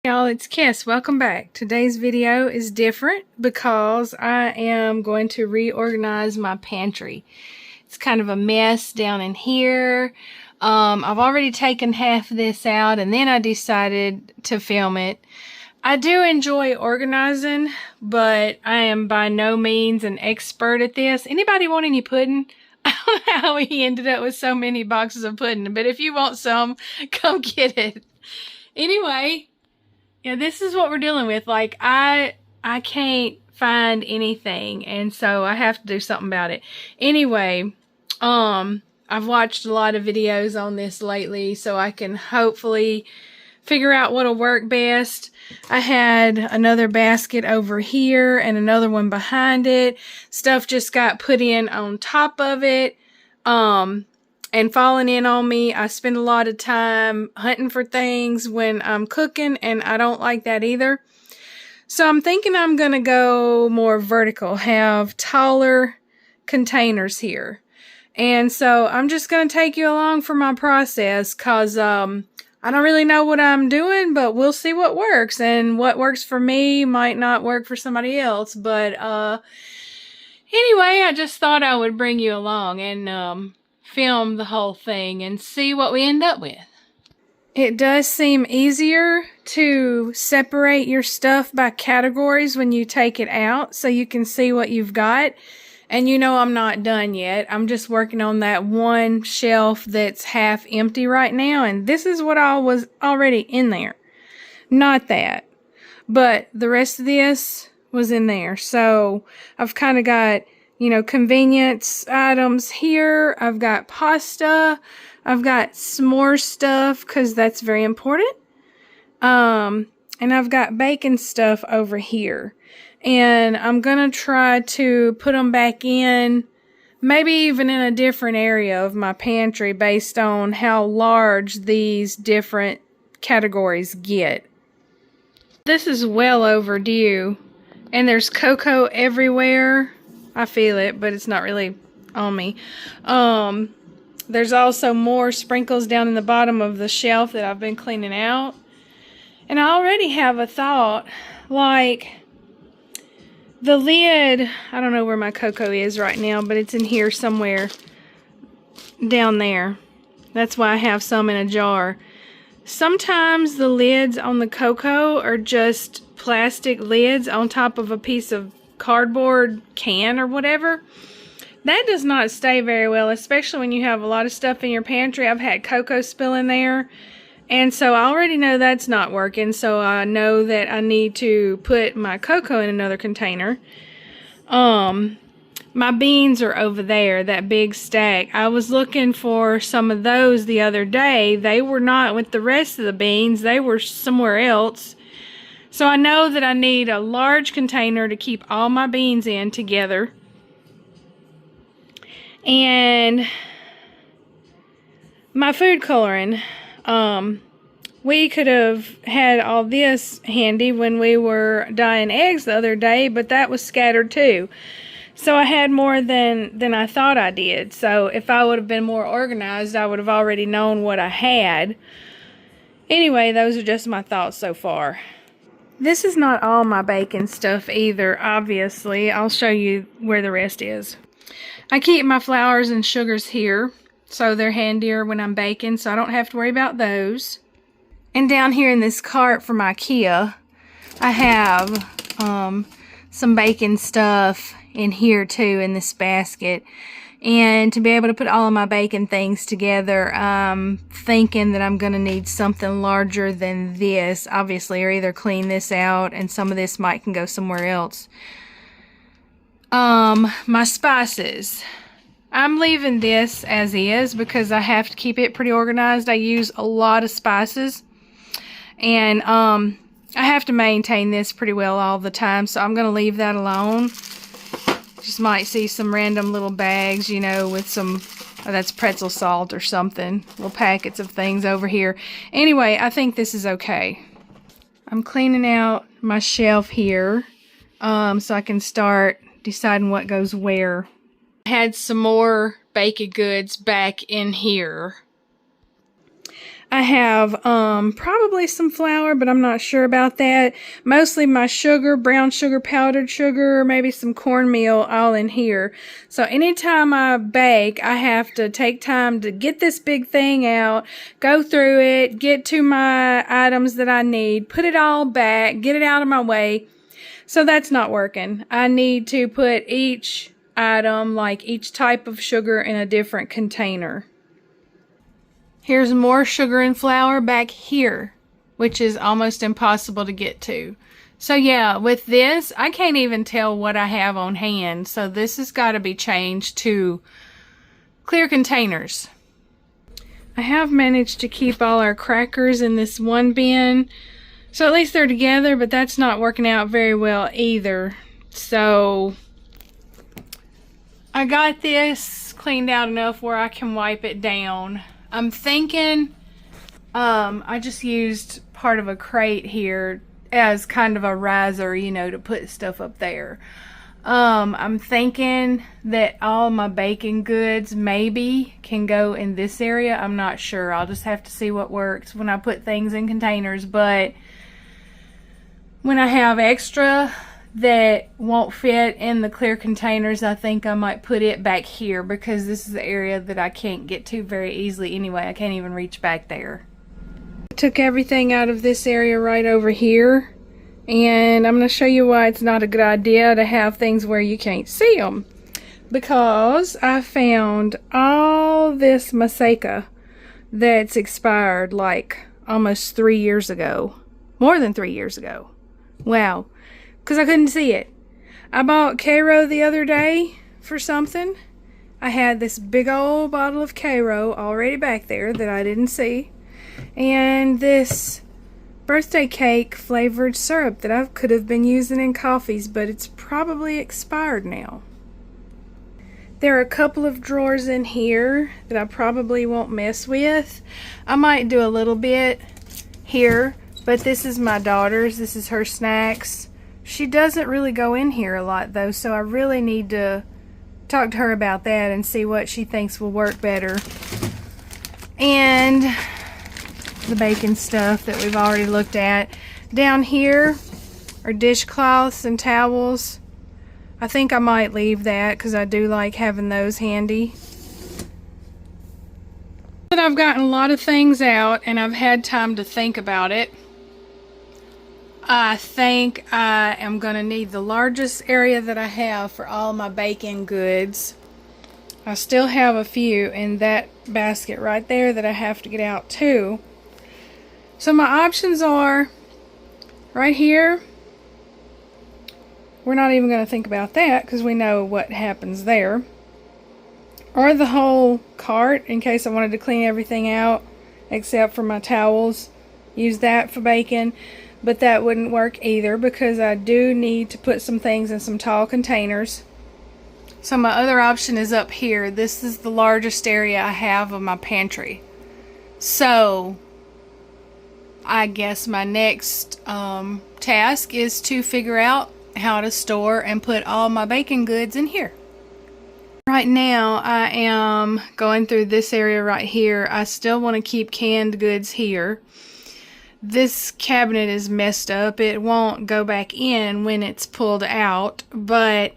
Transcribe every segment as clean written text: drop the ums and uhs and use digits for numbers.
Y'all, it's Kess. Welcome back. Today's video is different because I am going to reorganize my pantry. It's kind of a mess down in here. I've already taken half of this out and then I decided to film it. I do enjoy organizing, but I am by no means an expert at this. Anybody want any pudding? I don't know how we ended up with so many boxes of pudding, but if you want some, come get it. Anyway. Yeah, this is what we're dealing with. Like, I can't find anything, and so I have to do something about it. Anyway, I've watched a lot of videos on this lately, so I can hopefully figure out what'll work best. I had another basket over here and another one behind it. Stuff just got put in on top of it. And falling in on me. I spend a lot of time hunting for things when I'm cooking, and I don't like that either. So I'm thinking I'm going to go more vertical, have taller containers here. And so I'm just going to take you along for my process because I don't really know what I'm doing, but we'll see what works. And what works for me might not work for somebody else. But anyway, I just thought I would bring you along and film the whole thing and see what we end up with. It does seem easier to separate your stuff by categories when you take it out so you can see what you've got. And you know I'm not done yet. I'm just working on that one shelf that's half empty right now, and this is what all was already in there. Not that, but the rest of this was in there. So I've kind of got, you know, convenience items here. I've got pasta. I've got s'more stuff because that's very important. And I've got bacon stuff over here. And I'm going to try to put them back in, maybe even in a different area of my pantry based on how large these different categories get. This is well overdue. And there's cocoa everywhere. I feel it, but it's not really on me. There's also more sprinkles down in the bottom of the shelf that I've been cleaning out. And I already have a thought, like the lid, I don't know where my cocoa is right now, but it's in here somewhere down there. That's why I have some in a jar. Sometimes the lids on the cocoa are just plastic lids on top of a piece of cardboard can or whatever. That does not stay very well, especially when you have a lot of stuff in your pantry. I've had cocoa spill in there, and so I already know that's not working, so I know that I need to put my cocoa in another container. My beans are over there, that big stack. I was looking for some of those the other day. They were not with the rest of the beans. They were somewhere else. So I know that I need a large container to keep all my beans in together. And my food coloring. We could have had all this handy when we were dyeing eggs the other day, but that was scattered too. So I had more than I thought I did. So if I would have been more organized, I would have already known what I had. Anyway, those are just my thoughts so far. This is not all my bacon stuff either, obviously. I'll show you where the rest is. I keep my flours and sugars here, so they're handier when I'm baking, so I don't have to worry about those. And down here in this cart from IKEA, I have some bacon stuff in here too, in this basket. And to be able to put all of my bacon things together, I'm thinking that I'm going to need something larger than this, obviously, or either clean this out and some of this can go somewhere else. My spices. I'm leaving this as is because I have to keep it pretty organized. I use a lot of spices. And I have to maintain this pretty well all the time, so I'm going to leave that alone. Just might see some random little bags, you know, with some, that's pretzel salt or something. Little packets of things over here. Anyway, I think this is okay. I'm cleaning out my shelf here so I can start deciding what goes where. I had some more baked goods back in here. I have probably some flour, but I'm not sure about that. Mostly my sugar, brown sugar, powdered sugar, maybe some cornmeal, all in here. So anytime I bake, I have to take time to get this big thing out, go through it, get to my items that I need, put it all back, get it out of my way. So that's not working. I need to put each item, like each type of sugar, in a different container. Here's more sugar and flour back here, which is almost impossible to get to. So yeah, with this, I can't even tell what I have on hand. So this has got to be changed to clear containers. I have managed to keep all our crackers in this one bin. So at least they're together, but that's not working out very well either. So I got this cleaned out enough where I can wipe it down. I'm thinking, I just used part of a crate here as kind of a riser, you know, to put stuff up there. I'm thinking that all my baking goods maybe can go in this area. I'm not sure. I'll just have to see what works when I put things in containers. But when I have extra that won't fit in the clear containers, I think I might put it back here, because this is the area that I can't get to very easily anyway. I can't even reach back there. I took everything out of this area right over here, and I'm going to show you why it's not a good idea to have things where you can't see them. Because I found all this maseca that's expired like almost 3 years ago. More than 3 years ago. Wow. Because I couldn't see it. I bought Cairo the other day for something. I had this big old bottle of Cairo already back there that I didn't see. And this birthday cake flavored syrup that I could have been using in coffees, but it's probably expired now. There are a couple of drawers in here that I probably won't mess with. I might do a little bit here, but this is my daughter's. This is her snacks. She doesn't really go in here a lot though, so I really need to talk to her about that and see what she thinks will work better. And the baking stuff that we've already looked at. Down here are dishcloths and towels. I think I might leave that because I do like having those handy. But I've gotten a lot of things out and I've had time to think about it. I think I am going to need the largest area that I have for all my baking goods. I still have a few in that basket right there that I have to get out too. So my options are right here. We're not even going to think about that because we know what happens there. Or the whole cart in case I wanted to clean everything out except for my towels. Use that for baking. But that wouldn't work either because I do need to put some things in some tall containers. So my other option is up here. This is the largest area I have of my pantry. So I guess my next task is to figure out how to store and put all my baking goods in here. Right now I am going through this area right here. I still want to keep canned goods here. This cabinet is messed up. It won't go back in when it's pulled out, but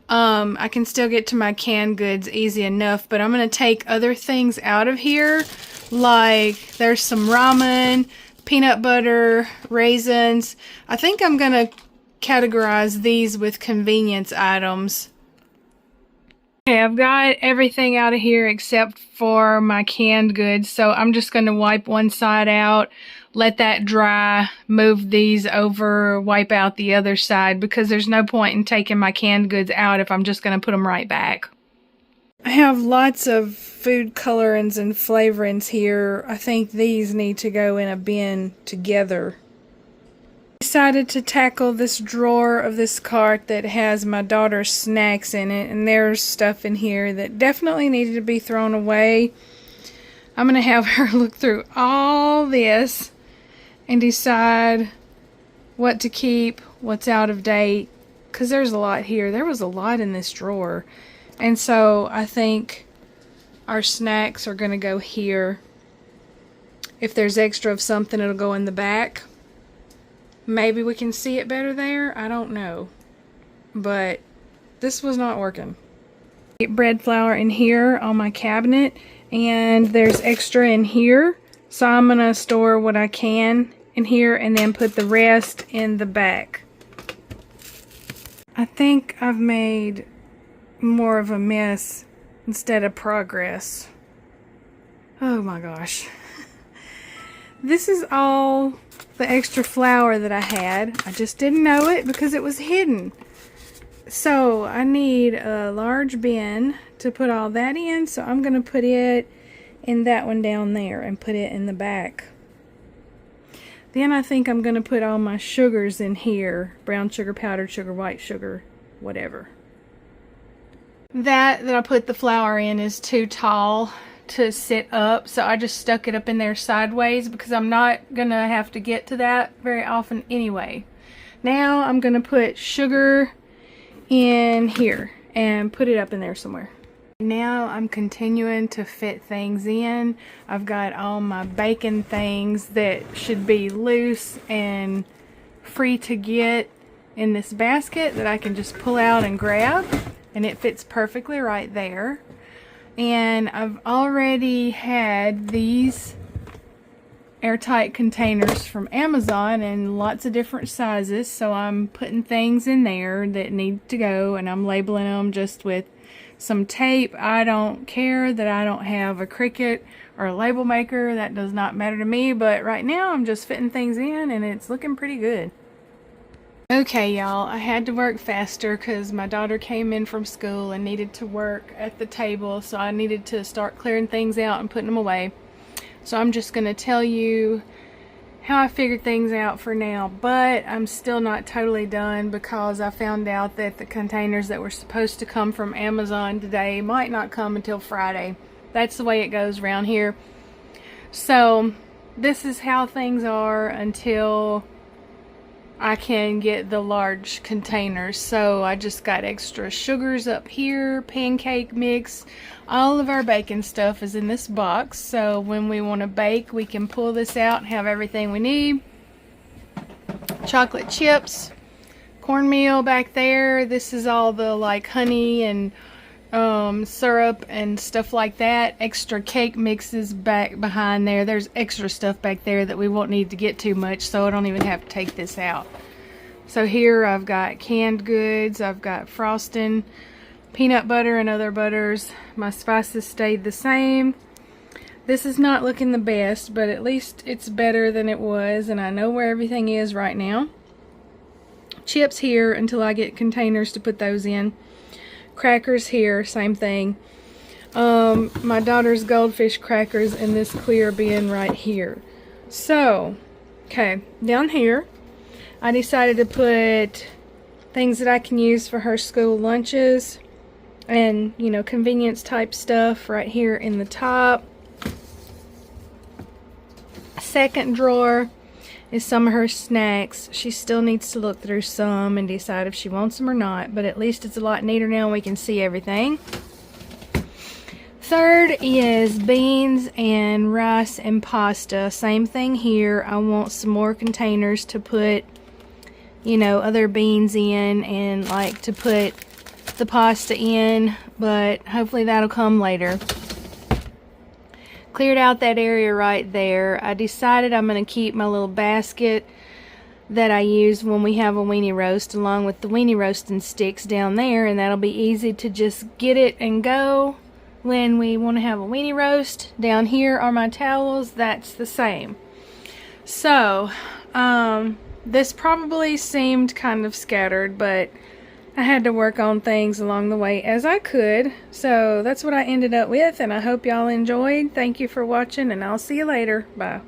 I can still get to my canned goods easy enough. But I'm going to take other things out of here, like there's some ramen, peanut butter, raisins. I think I'm going to categorize these with convenience items. Okay, I've got everything out of here except for my canned goods, so I'm just going to wipe one side out, let that dry, move these over, wipe out the other side, because there's no point in taking my canned goods out if I'm just going to put them right back. I have lots of food colorings and flavorings here. I think these need to go in a bin together. I decided to tackle this drawer of this cart that has my daughter's snacks in it, and there's stuff in here that definitely needed to be thrown away. I'm going to have her look through all this and decide what to keep, what's out of date, because there's a lot here. There was a lot in this drawer, and so I think our snacks are going to go here. If there's extra of something, it'll go in the back. Maybe we can see it better there. I don't know. But this was not working. Get bread flour in here on my cabinet, and there's extra in here. So I'm going to store what I can in here and then put the rest in the back. I think I've made more of a mess instead of progress. Oh my gosh. This is all the extra flour that I had. I just didn't know it because it was hidden. So I need a large bin to put all that in. So I'm going to put it in that one down there and put it in the back. Then I think I'm going to put all my sugars in here. Brown sugar, powdered sugar, white sugar, whatever. That I put the flour in is too tall to sit up, so I just stuck it up in there sideways because I'm not gonna have to get to that very often anyway. Now I'm gonna put sugar in here and put it up in there somewhere. Now I'm continuing to fit things in. I've got all my baking things that should be loose and free to get in this basket that I can just pull out and grab, and it fits perfectly right there. And I've already had these airtight containers from Amazon in lots of different sizes, so I'm putting things in there that need to go, and I'm labeling them just with some tape. I don't care that I don't have a Cricut or a label maker. That does not matter to me, but right now I'm just fitting things in and it's looking pretty good. Okay, y'all, I had to work faster because my daughter came in from school and needed to work at the table, so I needed to start clearing things out and putting them away. So I'm just going to tell you how I figured things out for now, but I'm still not totally done because I found out that the containers that were supposed to come from Amazon today might not come until Friday. That's the way it goes around here. So this is how things are until I can get the large containers. So I just got extra sugars up here, pancake mix. All of our baking stuff is in this box, so when we want to bake we can pull this out and have everything we need. Chocolate chips, cornmeal back there. This is all the like honey and syrup and stuff like that. Extra cake mixes back behind there. There's extra stuff back there that we won't need to get too much, so I don't even have to take this out. So here I've got canned goods, I've got frosting, peanut butter and other butters. My spices stayed the same. This is not looking the best, but at least it's better than it was, and I know where everything is right now. Chips here until I get containers to put those in. Crackers here, same thing. My daughter's goldfish crackers in this clear bin right here. So, okay, down here I decided to put things that I can use for her school lunches and, you know, convenience type stuff right here in the top. Second drawer is some of her snacks. She still needs to look through some and decide if she wants them or not, but at least it's a lot neater now and we can see everything. Third is beans and rice and pasta. Same thing here. I want some more containers to put, you know, other beans in and like to put the pasta in, but hopefully that'll come later. Cleared out that area right there. I decided I'm going to keep my little basket that I use when we have a weenie roast along with the weenie roasting sticks down there, and that'll be easy to just get it and go when we want to have a weenie roast. Down here are my towels. That's the same. So this probably seemed kind of scattered, but I had to work on things along the way as I could. So that's what I ended up with, and I hope y'all enjoyed. Thank you for watching, and I'll see you later. Bye.